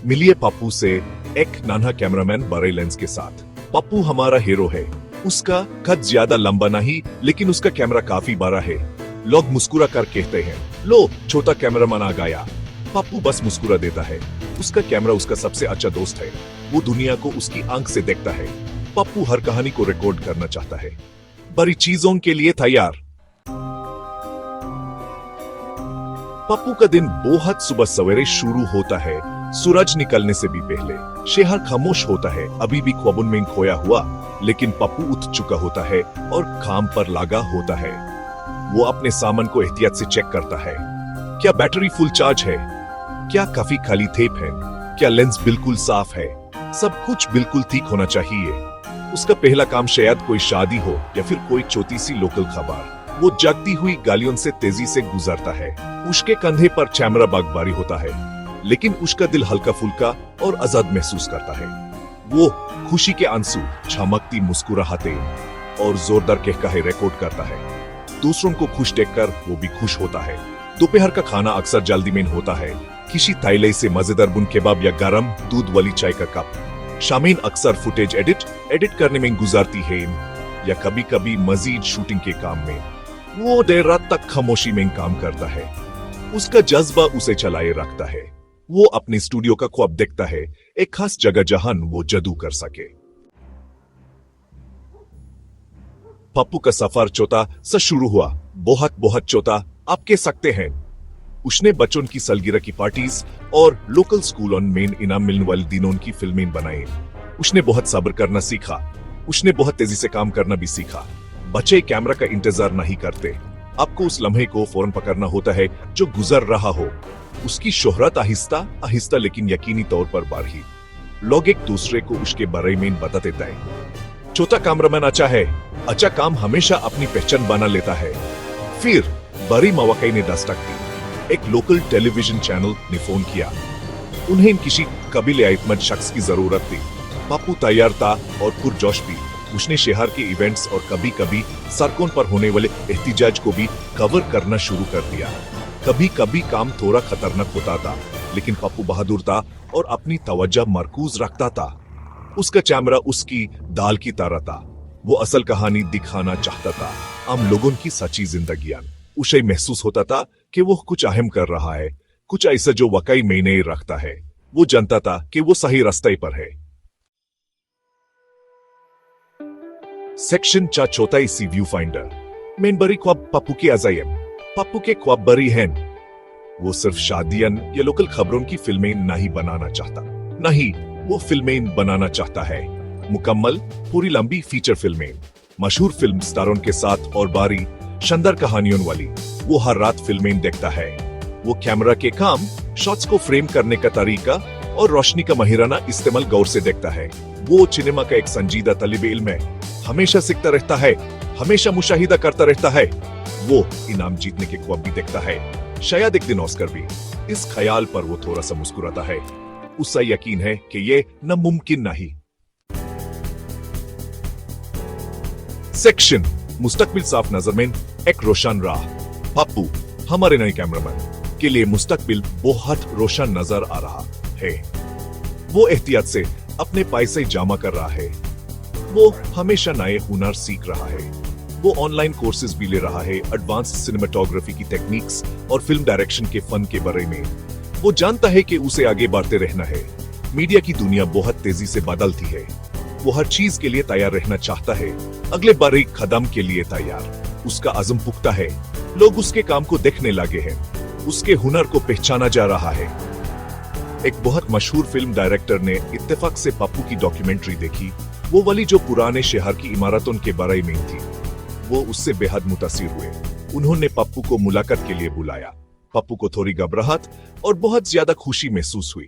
मिलिए पप्पू से, एक नाना कैमरामैन बड़े लेंस के साथ। पप्पू हमारा हीरो है। उसका कद ज्यादा लंबा नहीं, लेकिन उसका कैमरा काफी बड़ा है। लोग मुस्कुरा कर कहते हैं, लो छोटा कैमरामैन आ गया। पप्पू बस मुस्कुरा देता है। उसका कैमरा उसका सबसे अच्छा दोस्त है। वो दुनिया को उसकी आंख से देखता है। पप्पू हर कहानी को रिकॉर्ड करना चाहता है। बड़ी चीजों के लिए तैयार। पप्पू का दिन बहुत सुबह सवेरे शुरू होता है, सूरज निकलने से भी पहले। शहर खामोश होता है, अभी भी ख्वाबों में खोया हुआ, लेकिन पप्पू उठ चुका होता है और काम पर लगा होता है। वो अपने सामान को एहतियात से चेक करता है। क्या बैटरी फुल चार्ज है? क्या काफी खाली टेप है? क्या लेंस बिल्कुल साफ है? सब कुछ बिल्कुल ठीक होना चाहिए। उसका पहला काम शायद कोई शादी हो या फिर कोई छोटी सी लोकल खबर। वो जगती हुई गालियों से तेजी से गुजरता है। उसके कंधे पर कैमरा बागबारी होता है, लेकिन उसका दिल हल्का फुल्का और आजाद महसूस करता है। वो खुशी के आंसू, चमकती मुस्कुराहटें और जोरदार कहकहे रिकॉर्ड करता है। दूसरों को खुश देखकर वो भी खुश होता है। दोपहर का खाना अक्सर जल्दी में होता है, किसी थाईले से मजेदार बुन केबाब या गरम दूध वाली चाय का कप। शामीन अक्सर फुटेज एडिट करने में गुजारती है या कभी कभी मजीद शूटिंग के काम में। वो देर रात तक खामोशी में काम करता है। उसका जज्बा उसे चलाए रखता है। वो अपने स्टूडियो का ख्वाब देखता है, एक खास जगह जहां वो जादू कर सके। पप्पू का सफर छोटा सा शुरू हुआ, बहुत बहुत छोटा आप कह सकते हैं। उसने बच्चों की सालगिरह की पार्टीज और लोकल स्कूलों में इनाम मिलने वाले दिनों की फिल्में बनाई। उसने बहुत सब्र करना सीखा। उसने बहुत तेजी से काम करना भी सीखा। बच्चे कैमरा का इंतजार नहीं करते, आपको उस लम्हे को फौरन पकड़ना होता है जो गुजर रहा हो। उसकी शोहरत आहिस्ता आहिस्ता लेकिन यकीनी तौर पर बढ़ी। लोग एक दूसरे को उसके बारे में बताते थे। छोटा कैमरामैन अच्छा है, अच्छा काम हमेशा अपनी पहचान बना लेता है। फिर बड़ी मौके ने दस्तक दी। एक लोकल टेलीविजन चैनल ने फोन किया। उन्हें किसी काबिल-ए-एतमाद शख्स की जरूरत थी। पप्पू तैयार था और पुरजोश भी। उसने शहर के इवेंट्स और कभी कभी सड़कों पर होने वाले एहतिजाज को भी कवर करना शुरू कर दिया। कभी कभी काम थोड़ा खतरनाक होता था, लेकिन पप्पू बहादुर था और अपनी तवज्जो मरकूज रखता था। उसका कैमरा उसकी दाल की तरह था। वो असल कहानी दिखाना चाहता था, आम लोगों की सच्ची जिंदगियां। उसे महसूस होता था कि वो कुछ अहम कर रहा है, कुछ ऐसा जो वाकई मायने रखता है। वो जानता था कि वो सही रास्ते पर है। सेक्शन चा चौथा इसी व्यू फाइंडर। मेन बड़ी ख्वाब पप्पू की अजायम। पप्पू के ख्वाब बड़ी हैं। वो सिर्फ शादियां या लोकल खबरों की फिल्में नहीं बनाना चाहता। नहीं, वो फिल्में बनाना चाहता है। मुकम्मल पूरी लंबी फीचर फिल्में, मशहूर फिल्म स्टारों के साथ और बारी शानदार कहानियों वाली। वो हर रात फिल्में देखता है। वो कैमरा के काम, शॉट्स को फ्रेम करने का तरीका और रोशनी का माहिराना इस्तेमाल गौर से देखता है। वो सिनेमा का एक संजीदा तलिबे इल्म है। हमेशा सीखता रहता है, हमेशा मुशाहिदा करता रहता है। वो इनाम जीतने के ख्वाब भी देखता है, शायद एक दिन ऑस्कर भी। इस ख्याल पर वो थोड़ा सा मुस्कुराता है। उसका यकीन है कि ये नामुमकिन नहीं। सेक्शन मुस्तकबिल साफ नजर में, एक रोशन राह। पप्पू हमारे नए कैमरामैन के लिए मुस्तकबिल बहुत रोशन नजर आ रहा है। वो एहतियात से अपने पैसे जमा कर रहा है। वो हमेशा नए हुनर सीख रहा है। वो ऑनलाइन कोर्सेज भी ले रहा है, एडवांस सिनेमेटोग्राफी की टेक्निक्स और फिल्म डायरेक्शन के फन के बारे में। वो जानता है कि उसे आगे बढ़ते रहना है। मीडिया की दुनिया बहुत तेजी से बदलती है। वो हर चीज के लिए तैयार रहना चाहता है, अगले बड़े कदम के लिए तैयार। उसका अज़म पुख्ता है। लोग उसके काम को देखने लगे हैं। उसके हुनर को पहचाना जा रहा है। एक बहुत मशहूर फिल्म डायरेक्टर ने इत्तेफाक से पप्पू की डॉक्यूमेंट्री देखी, वो वाली जो पुराने शहर की इमारतों के बारे में थी। वो उससे बेहद मुतासिर हुए। उन्होंने पप्पू को मुलाकात के लिए बुलाया। पप्पू को थोड़ी घबराहट और बहुत ज्यादा खुशी महसूस हुई।